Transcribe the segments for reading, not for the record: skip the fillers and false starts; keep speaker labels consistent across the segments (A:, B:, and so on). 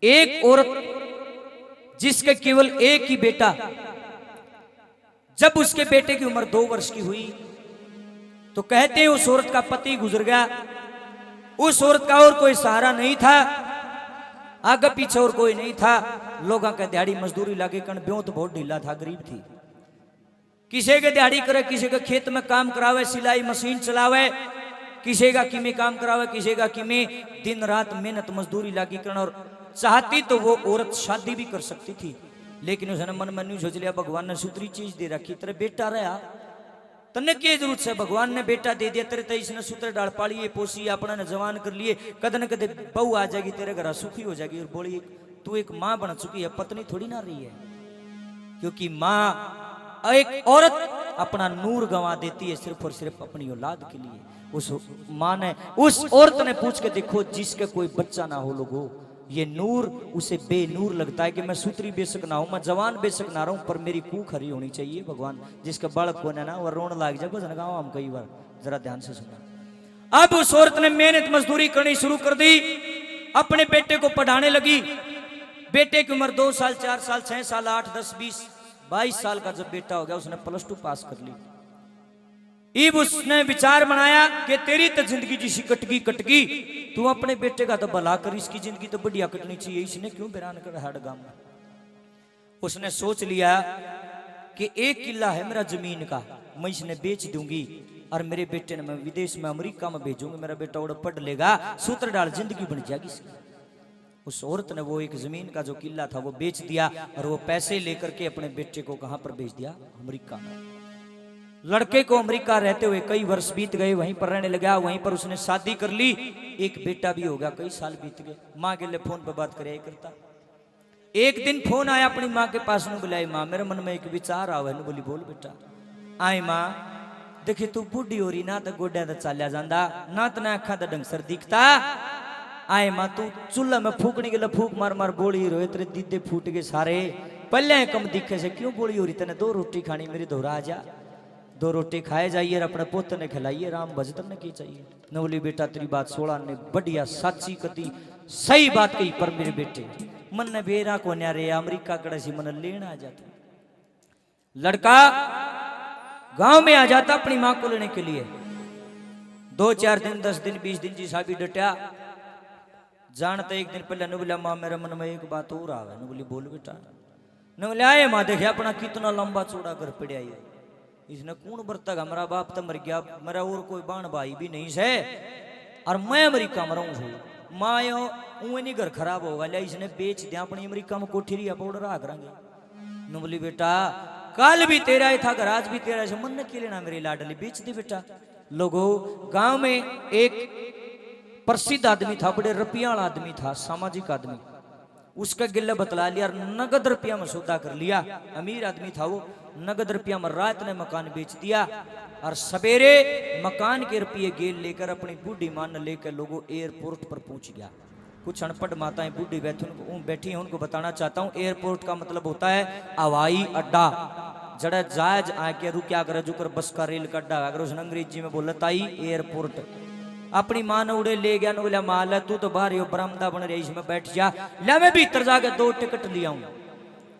A: एक औरत जिसके केवल एक ही बेटा, जब उसके बेटे की उम्र 2 वर्ष की हुई तो कहते हैं उस औरत का पति गुजर गया। उस औरत का और कोई सहारा नहीं था, आगे पीछे और कोई नहीं था। लोगों का दिहाड़ी मजदूरी लागे कण ब्यों तो बहुत ढीला था, गरीब थी। किसी के दिहाड़ी करे, किसी के खेत में काम करावे, सिलाई मशीन चलावे, किसी का किमी काम करावे, किसी का किमी, दिन रात मेहनत मजदूरी लागी करण। और चाहती तो वो औरत शादी भी कर सकती थी, लेकिन उसने मन में न्यू सोच लिया भगवान ने सूत्री चीज दे रखी, तेरे बेटा रहा तने क्या जरूरत है, भगवान ने बेटा दे दिया तेरे, तो इसने सूत्र डाल पालिए पोसी अपना ने जवान कर लिए, कद न कदे बहू आ जाएगी तेरे घर, सुखी हो जाएगी। और बोली तू एक माँ बन चुकी है, पत्नी थोड़ी ना रही है। क्योंकि माँ एक औरत अपना नूर गंवा देती है सिर्फ और सिर्फ अपनी औलाद के लिए। उस माँ ने, उस औरत ने पूछ के देखो जिसके कोई बच्चा ना हो लोगो, ये नूर उसे बेनूर लगता है कि मैं सूत्री बेशक ना हूं, मैं जवान बेशक ना रहूं, पर मेरी कूख हरी होनी चाहिए। भगवान जिसका बालक को ना वो रोने लग जाए, भजन गाओ हम कई बार, जरा ध्यान से सुना। अब उस औरत ने मेहनत मजदूरी करनी शुरू कर दी, अपने बेटे को पढ़ाने लगी। बेटे की उम्र 2 साल 4 साल 6 साल 8 10 20 22 साल का जब बेटा हो गया, उसने +2 पास कर ली। इब उसने विचार बनाया कि तेरी तो जिंदगी जिसी कटगी कटगी, तू अपने बेटे का तो भला कर, इसकी जिंदगी तो बढ़िया कटनी चाहिए, इसने क्यों बैरान कर हड़ गांव में। उसने सोच लिया कि 1 किला है मेरा जमीन का, मैं इसने बेच दूंगी और मेरे बेटे ने मैं विदेश में अमेरिका में भेजूंगी, मेरा बेटा और पढ़ लेगा, सूत्र डाल जिंदगी बन जाएगी। उस औरत ने वो एक जमीन का जो किला था वो बेच दिया और वो पैसे लेकर के अपने बेटे को कहां पर भेज दिया, अमेरिका में। लड़के को अमेरिका रहते हुए कई वर्ष बीत गए, वहीं पर रहने लगा, वहीं पर उसने शादी कर ली, एक बेटा भी हो गया, कई साल बीत गए। माँ के लिए फोन पर बात करे करता। एक दिन फोन आया अपनी माँ के पास, नु बुलाई माँ मेरे मन में एक विचार आवे, नु बोली बोल बेटा। आए माँ देखी तू बूढ़ी हो रही, ना तो गोड्या तो चालिया जांदा, ना तो ना अखा तो ढंगसर दिखता। आए माँ तू चूल्हा में फूकने के लिए फूक मार मार बोली रोए, तेरे दीदे फूट गए सारे, पहले कम दिखे से क्यों बोली हो रही, तेने 2 रोटी खानी मेरी दोहरा जा, 2 रोटी खाए जाइए और अपने पुत्र ने खिलाइए, राम भजन ने की चाहिए। न बोली बेटा तेरी बात 16 ने बढ़िया साची कती, सही बात कही, पर मेरे बेटे मन ने बेरा को न्यारे अमेरिका कड़े से मन लेना आ जाता। लड़का गांव में आ जाता अपनी मां को लेने के लिए, 2-4 दिन 10 दिन 20 दिन जी साहब डटा जानते। एक दिन पहले न बोला माँ मेरे मन में एक बात और आवे, न बोली बोल बेटा। न बोले आए माँ देखे अपना कितना लंबा चौड़ा कर पड़ा है, इसने कौन बरतक, हमारा बाप तो मर गया, मेरा और कोई बाण भाई भी नहीं से, और मैं अमेरिका में रहूं छू, माँ नहीं घर खराब होगा लिया, इसने बेच दिया अपनी अमेरिका में कोठी रिया पाउडर आ करेंगे। न बोली बेटा कल भी तेरा ही था घर, आज भी तेरा है, मन ने के लेना मेरी लाडली, बेच दी बेटा। लोगों गांव में एक प्रसिद्ध आदमी था, बड़े रुपया वाला आदमी था, सामाजिक आदमी, उसका गिल्ला बतला लिया, नगद रुपया में सौदा कर लिया। अमीर आदमी था वो, नगद रुपया में रात ने मकान बेच दिया और सवेरे मकान के रुपये गेल लेकर अपनी बूढ़ी मां ने लेकर लोगों एयरपोर्ट पर पहुंच गया। कुछ अनपढ़ माताएं बूढ़ी बैठी हैं, उनको बताना चाहता हूं, एयरपोर्ट का मतलब होता है हवाई अड्डा, जड़ा जहाज आके रुकिया कर जुकर बस का रेल का अड्डा, अगर उसने अंग्रेजी में बोला ताई एयरपोर्ट। अपनी मां ने उड़े ले गया, बोला माल है तू तो बाहर यो बरामदा बन रही, इसमें बैठ जा, ला मैं भीतर जाके 2 टिकट लिया हूं।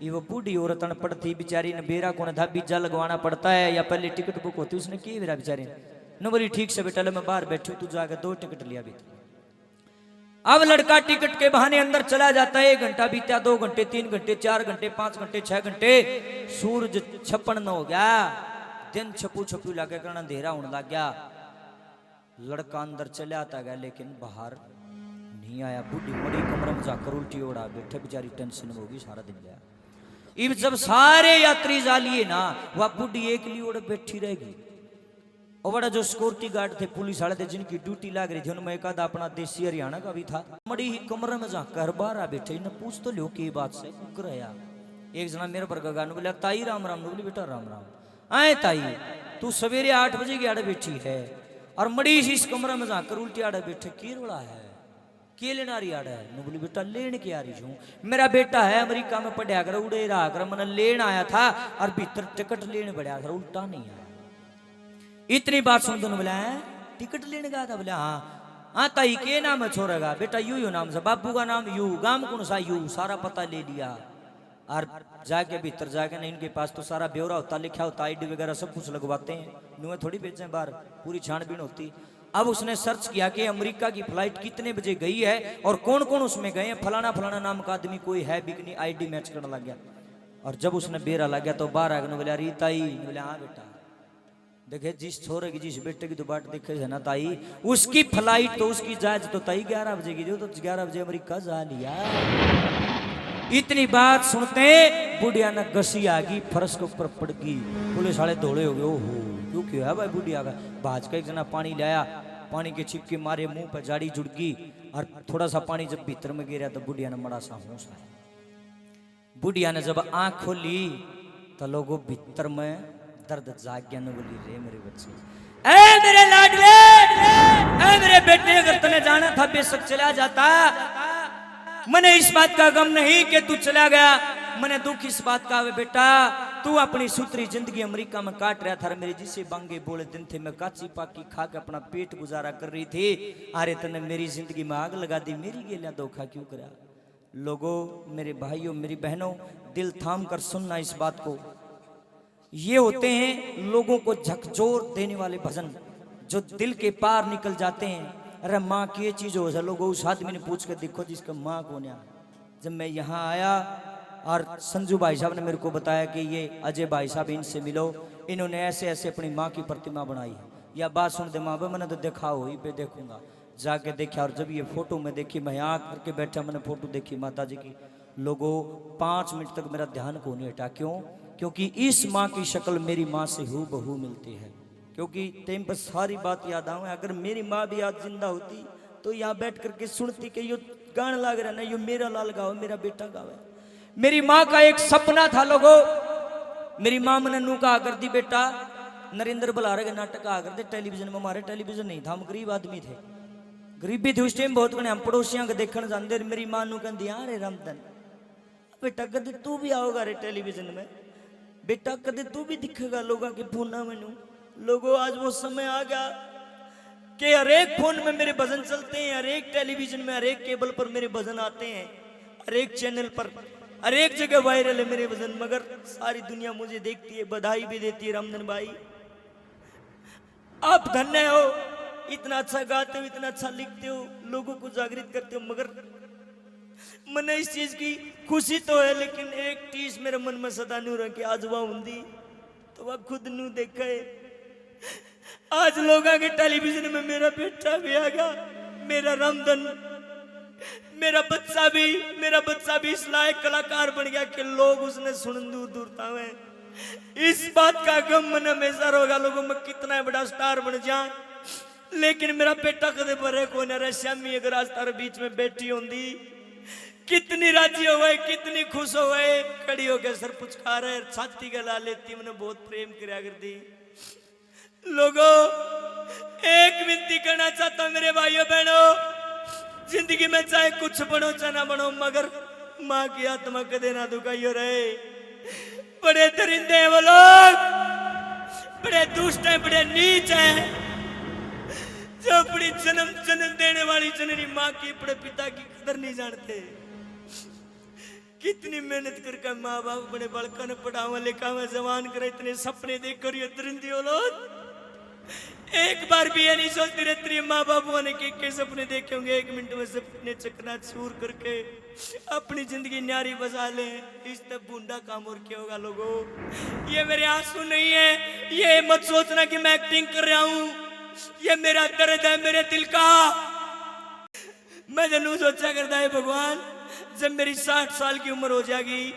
A: ये वो बूढ़ी औरत अनपढ़ थी बेचारी ने, बेरा को था बीजा लगवाना पड़ता है या पहले टिकट बुक होती, उसने की मेरा बेचारी ने बोली ठीक से बेटा ले मैं बाहर बैठू, तू जाके 2 टिकट लिया भीतर। अब लड़का टिकट के बहाने अंदर चला जाता है, 1 घंटा बीता, 2 घंटे 3 घंटे 4 घंटे 5 घंटे 6 घंटे, सूरज छपन न हो गया, दिन छपू छपू लागे करना, अंधेरा होने लग गया। लड़का अंदर चला आता गया लेकिन बाहर नहीं आया। बूढ़ी बड़ी कमरे में जाकर उल्टी ओढ़ा बैठे, बेचारी टेंशन में होगी, सारा दिन गया। इब जब सारे यात्री जा लिए ना, वह बूढ़ी एकली ओढ़ बैठी रहेगी। और बड़ा जो सिक्योरिटी गार्ड थे, पुलिस वाले थे, जिनकी ड्यूटी लग रही थी, उनमें एक आधा अपना देसी हरियाणा का भी था। बड़ी ही कमरे में जाकर बाहर आ बैठे, इन्हें पूछ तो लो की बात से कुकर है। एक जना मेरे पर गाने बोला ताई राम राम, बोली बेटा राम राम। आए ताई तू सवेरे 8 बजे की आड़े बैठी है और मड़ी सी इस कमरा में जाकर उल्टी आड़े बैठे, की रोड़ा है, के लेना रही आड़ा है। बोली बेटा लेने की आ रही हूँ, मेरा बेटा है अमेरिका में पढ़ा कर उड़े रहा कर, मैंने लेन आया था और भीतर टिकट लेने बढ़िया था, उल्टा नहीं आया। इतनी बात सुन दोनों बोला टिकट लेने गया था, बोले हाँ। हाँ ताई के नाम है छोरे का? बेटा यू यू नाम से, बाबू का नाम यू, गांव कौन सा यू, सारा पता ले लिया। और जाके भीतर जाके ना इनके पास तो सारा ब्यौरा होता, लिखा होता, आईडी वगैरह सब कुछ लगवाते हैं, नुए थोड़ी भेजे बाहर, पूरी छानबीन होती। अब उसने सर्च किया कि अमेरिका की फ्लाइट कितने बजे गई है और कौन कौन उसमें गए हैं, फलाना फलाना नाम का आदमी कोई है बिकनी, आईडी मैच करने लग गया। और जब उसने बेरा लग गया तो बाहर आगे बोला रीताई, बोले हाँ बेटा, देखे जिस छोरे की जिस बेटे की तो बाट देखे है ना ताई, उसकी फ्लाइट तो उसकी जहाज तो ताई 11 बजे की, जो तो 11 बजे अमेरिका जा लिया। इतनी बात सुनते बुढ़िया ने गसी आ गई, फर्श के ऊपर पड़ गई, पुलिस वाले दौड़े हो गए। ओहो क्यों क्यों है भाई बुढ़िया का? भाज का एक जना पानी लाया, पानी के छिपके मारे, मुंह पर जाड़ी जुड़ गई और थोड़ा सा पानी जब भीतर में गिरा तो बुढ़िया ने बड़ा सा होश आया। बुढ़िया ने जब आंख खोली तो लोगों भीतर में दर्द जाग गया, ने बोली रे मेरे बच्चे, ए मेरे लाडले, ए मेरे बेटे, अगर तूने जाना था बेशक चला जाता, मने इस बात का गम नहीं कि तू चला गया, मने दुख इस बात का है बेटा, तू अपनी सूत्री जिंदगी अमेरिका में काट रहा था, मेरे जिसे बांगे बोले दिन थे, मैं काची पाकी खा के अपना पेट गुजारा कर रही थी, अरे तने मेरी जिंदगी में आग लगा दी, मेरी गेलियां धोखा क्यों करा? लोगों, मेरे भाइयों, मेरी बहनों, दिल थाम कर सुनना इस बात को। ये होते हैं लोगों को झकझोर देने वाले भजन, जो दिल के पार निकल जाते हैं। अरे माँ की ये चीज हो, लोगों उस आदमी ने पूछ कर देखो जिसका माँ कौन है। जब मैं यहाँ आया और संजू भाई साहब ने मेरे को बताया कि ये अजय भाई साहब, इनसे मिलो, इन्होंने ऐसे ऐसे अपनी माँ की प्रतिमा बनाई है, या बात सुन दे माँ, मैंने तो देखा हो ही पे, देखूंगा जाके देखा। और जब ये फोटो में देखी, मैं यहाँ करके बैठा, मैंने फोटो देखी माता जी की, लोगों 5 मिनट तक मेरा ध्यान को नहीं हटा। क्यों? क्योंकि इस माँ की शक्ल मेरी माँ से हूबहू मिलती है। क्योंकि टाइम पर सारी बात याद आवे, अगर मेरी माँ भी आज जिंदा होती तो यहाँ बैठ करके सुनती कि यो गाना लग रहा ना, यो मेरा लाल गाओ, मेरा बेटा गावे। मेरी माँ का एक सपना था लोगों, मेरी माँ मैंने नू कहा कर दी, बेटा नरेंद्र बलारे के नाटक कहा कर दे टेलीविजन में। हमारे टेलीविजन नहीं था, हम गरीब आदमी थे, गरीबी थी उस टाइम बहुत, हम पड़ोसियों को देखने जाते। मेरी माँ नू कहती, हाँ रे रामधन बेटा कदे तू भी आओगा रे टेलीविजन में, बेटा कदे तू भी दिखेगा लोगों के फोन में। लोगों आज वो समय आ गया कि हर एक फोन में मेरे भजन चलते हैं, हर एक टेलीविजन में, हर एक केबल पर मेरे भजन आते हैं, हर एक चैनल पर, हर एक जगह वायरल है मेरे भजन। मगर सारी दुनिया मुझे देखती है, बधाई भी देती है, रामधन भाई आप धन्य हो, इतना अच्छा गाते हो, इतना अच्छा लिखते हो, लोगों को जागृत करते हो। मगर मन इस चीज की खुशी तो है, लेकिन एक चीज मेरे मन में सदा नहीं रहा कि आज वह हुंदी तो वह खुद नू देखे। आज लोगों के टेलीविजन में मेरा बेटा भी आ गया, मेरा रामधन, मेरा बच्चा भी इस लायक कलाकार बन गया कि लोग उसने सुन दूर दूर तावे। इस बात का गम मन हमेशा होगा लोगों में, कितना बड़ा स्टार बन जा, लेकिन मेरा बेटा कदे बरे को न श्यामी अगर आज तारे बीच में बैठी होंगी, कितनी राजी हो गए, कितनी खुश हो गए, खड़ी होकर सर पुचकार है, छाती गला लेती, मैंने बहुत प्रेम किया करती। लोगों एक विनती करना चाहता हूं मेरे भाइयों बहनों, जिंदगी में चाहे कुछ बनो चाहे ना बनो, मगर माँ की आत्मा कदे ना दुखाइयो रहे। बड़े दरिंदे हैं वो लोग, बड़े दुष्ट हैं, बड़े नीच हैं, जो अपनी जन्म देने वाली जननी माँ की, अपने पिता की कदर नहीं जानते। कितनी मेहनत करके माँ बाप अपने बालका ने पढ़ावा लिखावा जवान करे, इतने सपने देख कर ये दरिंदी औलाद एक बार भी ये नहीं सोचती रहती माँ बाबू ने के सपने देखे होंगे, 1 मिनट में सपने चकनाचूर करके अपनी जिंदगी न्यारी बजा ले। इस तब बूंदा काम और क्या होगा लोगों? ये मेरे आंसू नहीं है, ये मत सोचना कि मैं एक्टिंग कर रहा हूं, ये मेरा दर्द है मेरे दिल का। मैं जनू सोचा करता है भगवान, जब मेरी 60 साल की उम्र हो जाएगी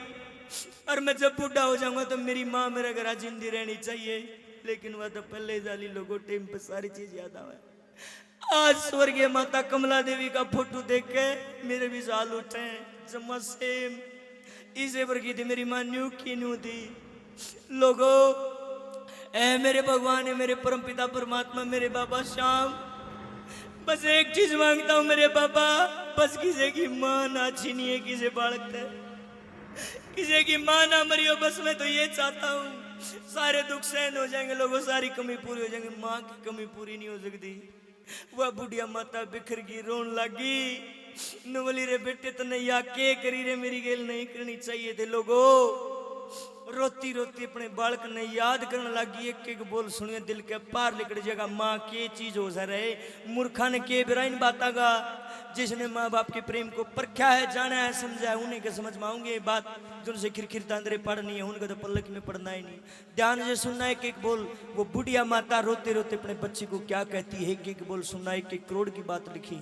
A: और मैं जब बूढ़ा हो जाऊंगा तो मेरी माँ मेरे घर जिंदी रहनी चाहिए। लेकिन वह तो पहले जाली लोगों टाइम पे सारी चीज याद आवे। आज स्वर्गीय माता कमला देवी का फोटो देख के मेरे भी साल उठे, जमा सेम इसे पर की थी मेरी माँ, न्यू की न्यू थी। लोगों ऐ मेरे भगवान है, मेरे परम पिता परमात्मा, मेरे बाबा श्याम, बस एक चीज मांगता हूँ मेरे बाबा, बस किसी की माँ ना छीनिए, किसी बालक है, किसी की माँ ना मरी हो, बस मैं तो ये चाहता हूँ। सारे दुख सहन हो जाएंगे लोगों, सारी कमी पूरी हो जाएंगे, माँ की कमी पूरी नहीं हो सकती। वह बुढ़िया माता बिखर गई, रोन लगी। न बोली रे बेटे तने या के करी रे, मेरी गेल नहीं करनी चाहिए थे। लोगो रोती रोती अपने बालक ने याद करने लगी, एक एक बोल सुनिए दिल के पार निकल जाएगा। माँ के चीज हो सा रहे, मूर्खा ने के बिराइन बाता गा। जिसने माँ बाप के प्रेम को परखा है, जाना है, समझा है, उन्हीं के समझ में आऊंगे ये बात। जिनसे खिरखिर तांदरे पढ़नी है उनका तो पल्लक में पढ़ना ही नहीं। ध्यान से सुनना एक एक बोल। वो बुढ़िया माता रोते रोते अपने बच्चे को क्या कहती है, एक एक बोल सुनना। एक एक करोड़ की बात लिखी।